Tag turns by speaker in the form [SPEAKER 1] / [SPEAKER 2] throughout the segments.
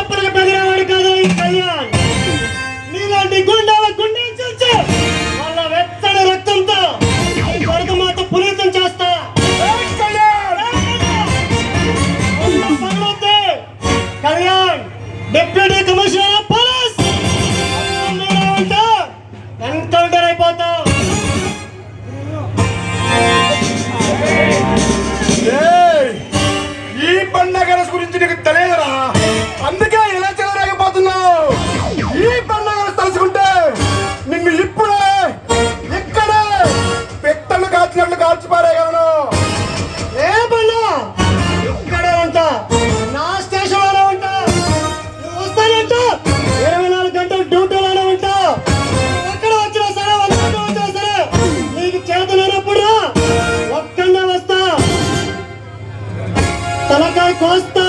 [SPEAKER 1] చప్పలకు పెరిగేవాడు కాదు ఈ కళ్యాణ్. నీలాంటి గుండాల గుండె చూసి వాళ్ళ వెచ్చని రక్తంతో ఈ భరతమాత పునీతం చేస్తా. Kalyan deputy commissioner of police ఉంటే ఎన్కౌంటర్ అయిపోతావు.
[SPEAKER 2] ఈ పండగ గురించి నీకు తెలియదురా, అందుకే ఇలా చెలరేగిపోతున్నావు. ఈ పండగ తలుచుకుంటే నిన్ను ఇప్పుడే ఇక్కడే పెట్టలు కాల్చినట్లు కాల్చిపారేయగలను.
[SPEAKER 1] ఏ పన్నా ఇక్కడే ఉంటా, నా స్టేషన్ లోనే ఉంటా. నువ్వు వస్తానంట 24 గంటలు డ్యూటీలోనే ఉంటా. ఎక్కడ వచ్చినా సరే, వచ్చినా సరే నీకు చేతనప్పుడు ఒక్కడే వస్తా, తలకాయ కోస్తా.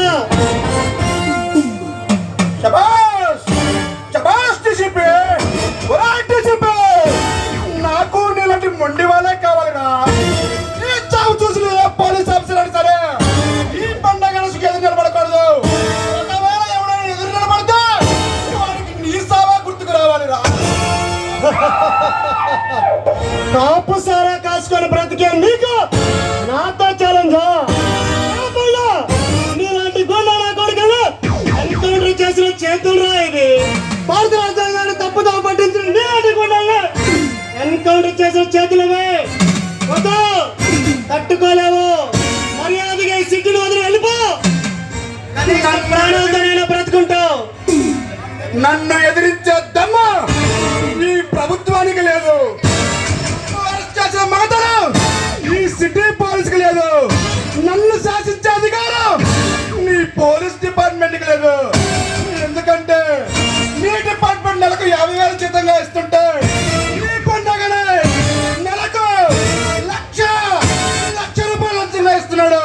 [SPEAKER 2] శబాష్ శబాష్ డీసీపీ, డీసీపీ. నాకు నీలాంటి మొండి వాళ్ళే కావాలిరా. ఈ చావు చూసి పోలీస్ ఆఫీసర్ అని సరే ఈ పండగ ఎదురు నిలబడకూడదు. ఒకవేళ ఎవరైనా ఎదురు నిలబడితే వాడికి నీ సావా గుర్తుకు రావాలిరా.
[SPEAKER 1] కాపు సారా కాసుకొని బ్రతికే నీకు నాతో ఛాలెంజ్. నీలాంటి గుండా నా కొడుకులు ఎన్కౌంటర్ చేసిన చేతులు రా ఇది. భారత రాజ్యాంగాన్ని తప్పుదో పట్టించిన నీలాంటి గుండాలు ఎన్కౌంటర్ చేసిన చేతులవే. వద్దు, తట్టుకోలేవు. మర్యాదగా ఈ సిటీని వదిలి వెళ్ళిపో. ప్రాణాలతో నేను బ్రతుకుంటావు.
[SPEAKER 2] నన్ను ఎదిరించే దమ్ము ఈ ప్రభుత్వానికి లేదు. అరెస్ట్ చేసే మాటలు ఈ సిటీ పోలీసుకి లేదు. నన్ను శాసించే అధికారం నీ పోలీస్ డిపార్ట్మెంట్ కి లేదు. ఎందుకంటే నీ డిపార్ట్మెంట్ నెలకు 50,000 జీతంగా ఇస్తుంటే ఈ పండగనే నెలకు లక్ష రూపాయలు లంచంగా ఇస్తున్నాడు.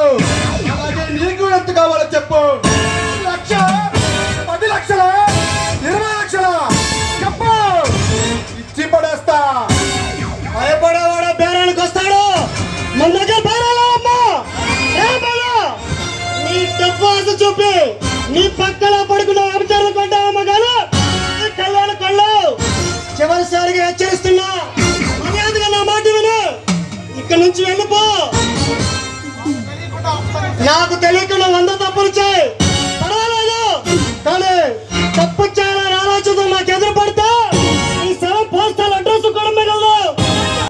[SPEAKER 2] అలాగే నీకు ఎంత కావాలో చెప్పు. 1,00,000, 10 లక్షల, 20 లక్షల చెప్పు, ఇచ్చి పడేస్తా.
[SPEAKER 1] భయపడేవాడు బేరానికి వస్తాడు. మన దగ్గర బేరాలు అమ్మా. నీ డబ్బు ఆశ చూపి నీ పక్కన పడుకున్న అభిచారులు కొంటావమ్మ గాను ఈ కళ్యాణ కళ్ళు. చివరిసారిగా హెచ్చరిస్తున్నా, మర్యాదగా నా మాట విను. ఇక్కడ నుంచి వెళ్ళిపో. నాకు తెలియకుండా 100 తప్పులు చేయి.